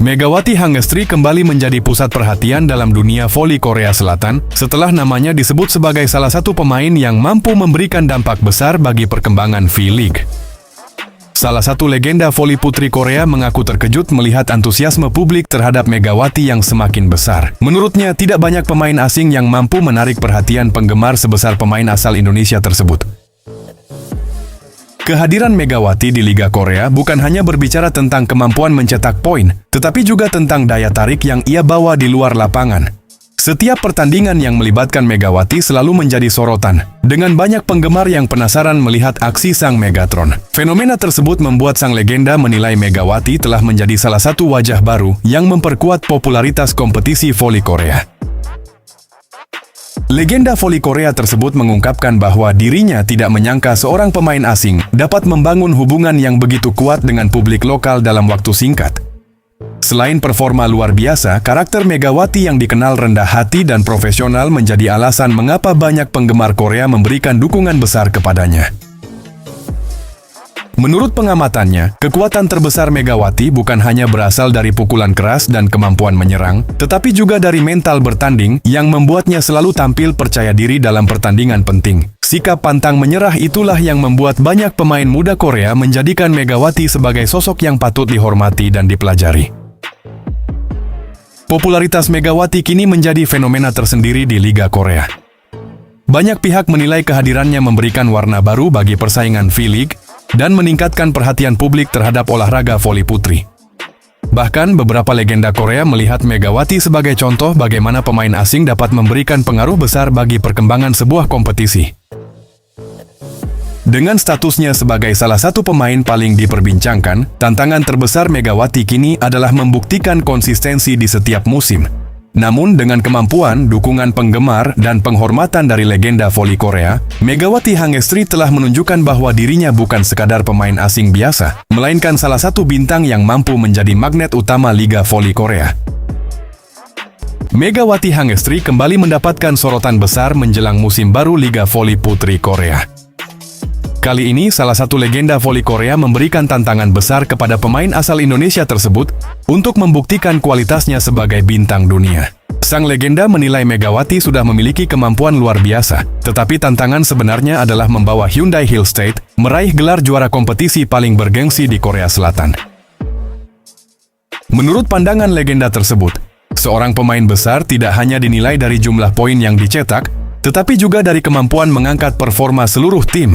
Megawati Hangestri kembali menjadi pusat perhatian dalam dunia voli Korea Selatan setelah namanya disebut sebagai salah satu pemain yang mampu memberikan dampak besar bagi perkembangan V-League. Salah satu legenda voli putri Korea mengaku terkejut melihat antusiasme publik terhadap Megawati yang semakin besar. Menurutnya, tidak banyak pemain asing yang mampu menarik perhatian penggemar sebesar pemain asal Indonesia tersebut. Kehadiran Megawati di Liga Korea bukan hanya berbicara tentang kemampuan mencetak poin, tetapi juga tentang daya tarik yang ia bawa di luar lapangan. Setiap pertandingan yang melibatkan Megawati selalu menjadi sorotan, dengan banyak penggemar yang penasaran melihat aksi sang Megatron. Fenomena tersebut membuat sang legenda menilai Megawati telah menjadi salah satu wajah baru yang memperkuat popularitas kompetisi voli Korea. Legenda voli Korea tersebut mengungkapkan bahwa dirinya tidak menyangka seorang pemain asing dapat membangun hubungan yang begitu kuat dengan publik lokal dalam waktu singkat. Selain performa luar biasa, karakter Megawati yang dikenal rendah hati dan profesional menjadi alasan mengapa banyak penggemar Korea memberikan dukungan besar kepadanya. Menurut pengamatannya, kekuatan terbesar Megawati bukan hanya berasal dari pukulan keras dan kemampuan menyerang, tetapi juga dari mental bertanding yang membuatnya selalu tampil percaya diri dalam pertandingan penting. Sikap pantang menyerah itulah yang membuat banyak pemain muda Korea menjadikan Megawati sebagai sosok yang patut dihormati dan dipelajari. Popularitas Megawati kini menjadi fenomena tersendiri di Liga Korea. Banyak pihak menilai kehadirannya memberikan warna baru bagi persaingan V-League dan meningkatkan perhatian publik terhadap olahraga voli putri. Bahkan beberapa legenda Korea melihat Megawati sebagai contoh bagaimana pemain asing dapat memberikan pengaruh besar bagi perkembangan sebuah kompetisi. Dengan statusnya sebagai salah satu pemain paling diperbincangkan, tantangan terbesar Megawati kini adalah membuktikan konsistensi di setiap musim. Namun dengan kemampuan, dukungan penggemar, dan penghormatan dari legenda voli Korea, Megawati Hangestri telah menunjukkan bahwa dirinya bukan sekadar pemain asing biasa, melainkan salah satu bintang yang mampu menjadi magnet utama Liga Voli Korea. Megawati Hangestri kembali mendapatkan sorotan besar menjelang musim baru Liga Voli Putri Korea. Kali ini, salah satu legenda voli Korea memberikan tantangan besar kepada pemain asal Indonesia tersebut untuk membuktikan kualitasnya sebagai bintang dunia. Sang legenda menilai Megawati sudah memiliki kemampuan luar biasa, tetapi tantangan sebenarnya adalah membawa Hyundai Hill State meraih gelar juara kompetisi paling bergengsi di Korea Selatan. Menurut pandangan legenda tersebut, seorang pemain besar tidak hanya dinilai dari jumlah poin yang dicetak, tetapi juga dari kemampuan mengangkat performa seluruh tim.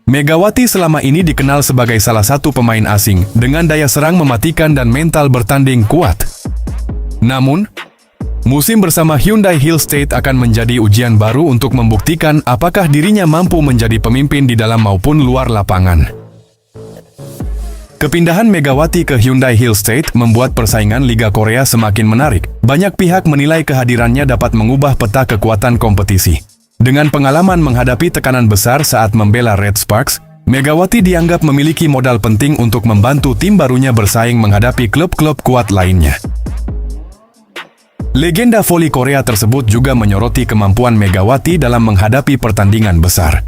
Megawati selama ini dikenal sebagai salah satu pemain asing dengan daya serang mematikan dan mental bertanding kuat. Namun, musim bersama Hyundai Hill State akan menjadi ujian baru untuk membuktikan apakah dirinya mampu menjadi pemimpin di dalam maupun luar lapangan. Kepindahan Megawati ke Hyundai Hill State membuat persaingan Liga Korea semakin menarik. Banyak pihak menilai kehadirannya dapat mengubah peta kekuatan kompetisi. Dengan pengalaman menghadapi tekanan besar saat membela Red Sparks, Megawati dianggap memiliki modal penting untuk membantu tim barunya bersaing menghadapi klub-klub kuat lainnya. Legenda voli Korea tersebut juga menyoroti kemampuan Megawati dalam menghadapi pertandingan besar.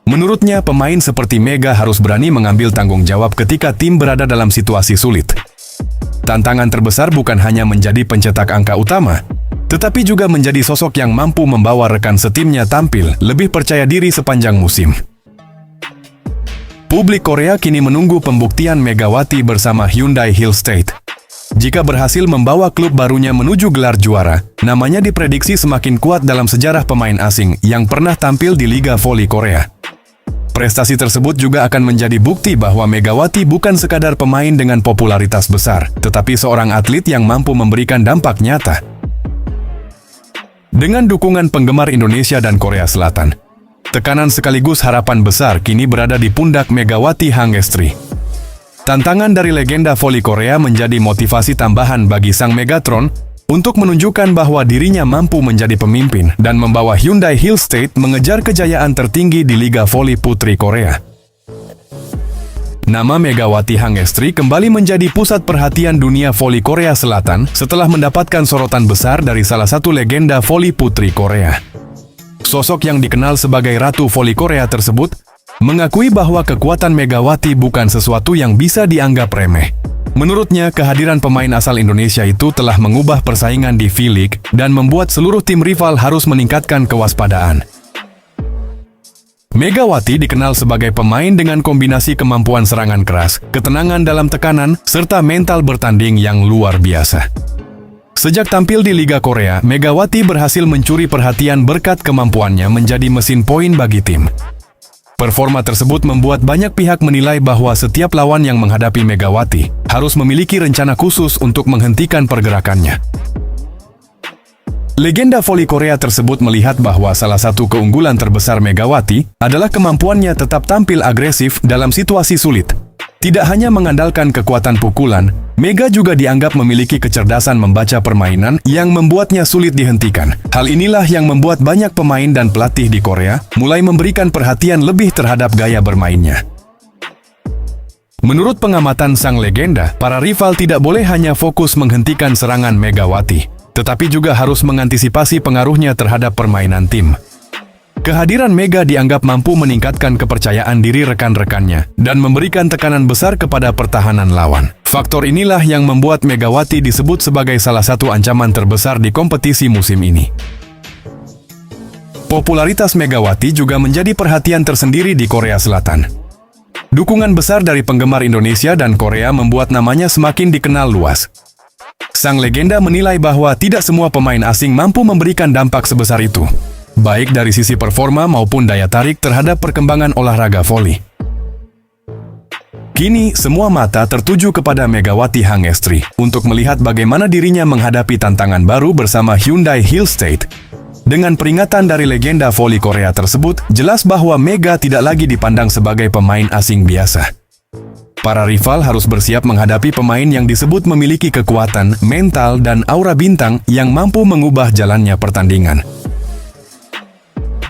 Menurutnya, pemain seperti Mega harus berani mengambil tanggung jawab ketika tim berada dalam situasi sulit. Tantangan terbesar bukan hanya menjadi pencetak angka utama, tetapi juga menjadi sosok yang mampu membawa rekan setimnya tampil lebih percaya diri sepanjang musim. Publik Korea kini menunggu pembuktian Megawati bersama Hyundai Hill State. Jika berhasil membawa klub barunya menuju gelar juara, namanya diprediksi semakin kuat dalam sejarah pemain asing yang pernah tampil di Liga Voli Korea. Prestasi tersebut juga akan menjadi bukti bahwa Megawati bukan sekadar pemain dengan popularitas besar, tetapi seorang atlet yang mampu memberikan dampak nyata. Dengan dukungan penggemar Indonesia dan Korea Selatan, tekanan sekaligus harapan besar kini berada di pundak Megawati Hangestri. Tantangan dari legenda voli Korea menjadi motivasi tambahan bagi sang Megatron untuk menunjukkan bahwa dirinya mampu menjadi pemimpin dan membawa Hyundai Hill State mengejar kejayaan tertinggi di Liga Voli Putri Korea. Nama Megawati Hangestri kembali menjadi pusat perhatian dunia voli Korea Selatan setelah mendapatkan sorotan besar dari salah satu legenda voli putri Korea. Sosok yang dikenal sebagai Ratu Voli Korea tersebut mengakui bahwa kekuatan Megawati bukan sesuatu yang bisa dianggap remeh. Menurutnya, kehadiran pemain asal Indonesia itu telah mengubah persaingan di V-League dan membuat seluruh tim rival harus meningkatkan kewaspadaan. Megawati dikenal sebagai pemain dengan kombinasi kemampuan serangan keras, ketenangan dalam tekanan, serta mental bertanding yang luar biasa. Sejak tampil di Liga Korea, Megawati berhasil mencuri perhatian berkat kemampuannya menjadi mesin poin bagi tim. Performa tersebut membuat banyak pihak menilai bahwa setiap lawan yang menghadapi Megawati harus memiliki rencana khusus untuk menghentikan pergerakannya. Legenda voli Korea tersebut melihat bahwa salah satu keunggulan terbesar Megawati adalah kemampuannya tetap tampil agresif dalam situasi sulit. Tidak hanya mengandalkan kekuatan pukulan, Mega juga dianggap memiliki kecerdasan membaca permainan yang membuatnya sulit dihentikan. Hal inilah yang membuat banyak pemain dan pelatih di Korea mulai memberikan perhatian lebih terhadap gaya bermainnya. Menurut pengamatan sang legenda, para rival tidak boleh hanya fokus menghentikan serangan Megawati, tetapi juga harus mengantisipasi pengaruhnya terhadap permainan tim. Kehadiran Mega dianggap mampu meningkatkan kepercayaan diri rekan-rekannya dan memberikan tekanan besar kepada pertahanan lawan. Faktor inilah yang membuat Megawati disebut sebagai salah satu ancaman terbesar di kompetisi musim ini. Popularitas Megawati juga menjadi perhatian tersendiri di Korea Selatan. Dukungan besar dari penggemar Indonesia dan Korea membuat namanya semakin dikenal luas. Sang legenda menilai bahwa tidak semua pemain asing mampu memberikan dampak sebesar itu, baik dari sisi performa maupun daya tarik terhadap perkembangan olahraga voli. Kini, semua mata tertuju kepada Megawati Hangestri untuk melihat bagaimana dirinya menghadapi tantangan baru bersama Hyundai Hillstate. Dengan peringatan dari legenda voli Korea tersebut, jelas bahwa Mega tidak lagi dipandang sebagai pemain asing biasa. Para rival harus bersiap menghadapi pemain yang disebut memiliki kekuatan, mental, dan aura bintang yang mampu mengubah jalannya pertandingan.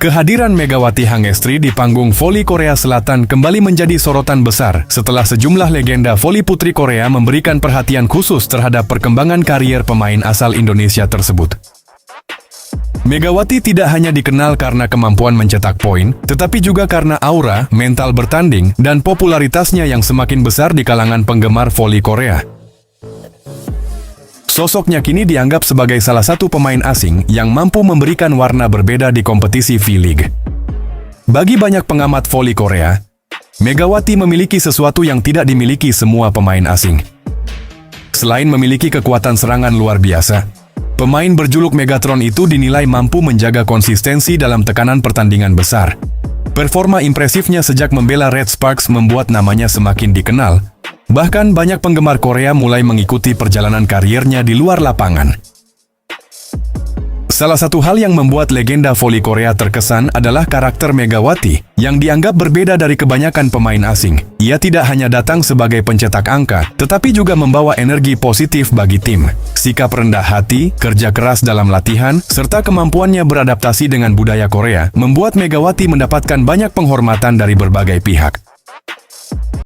Kehadiran Megawati Hangestri di panggung voli Korea Selatan kembali menjadi sorotan besar setelah sejumlah legenda voli putri Korea memberikan perhatian khusus terhadap perkembangan karier pemain asal Indonesia tersebut. Megawati tidak hanya dikenal karena kemampuan mencetak poin, tetapi juga karena aura, mental bertanding, dan popularitasnya yang semakin besar di kalangan penggemar voli Korea. Sosoknya kini dianggap sebagai salah satu pemain asing yang mampu memberikan warna berbeda di kompetisi V-League. Bagi banyak pengamat voli Korea, Megawati memiliki sesuatu yang tidak dimiliki semua pemain asing. Selain memiliki kekuatan serangan luar biasa, pemain berjuluk Megatron itu dinilai mampu menjaga konsistensi dalam tekanan pertandingan besar. Performa impresifnya sejak membela Red Sparks membuat namanya semakin dikenal. Bahkan banyak penggemar Korea mulai mengikuti perjalanan kariernya di luar lapangan. Salah satu hal yang membuat legenda voli Korea terkesan adalah karakter Megawati, yang dianggap berbeda dari kebanyakan pemain asing. Ia tidak hanya datang sebagai pencetak angka, tetapi juga membawa energi positif bagi tim. Sikap rendah hati, kerja keras dalam latihan, serta kemampuannya beradaptasi dengan budaya Korea, membuat Megawati mendapatkan banyak penghormatan dari berbagai pihak.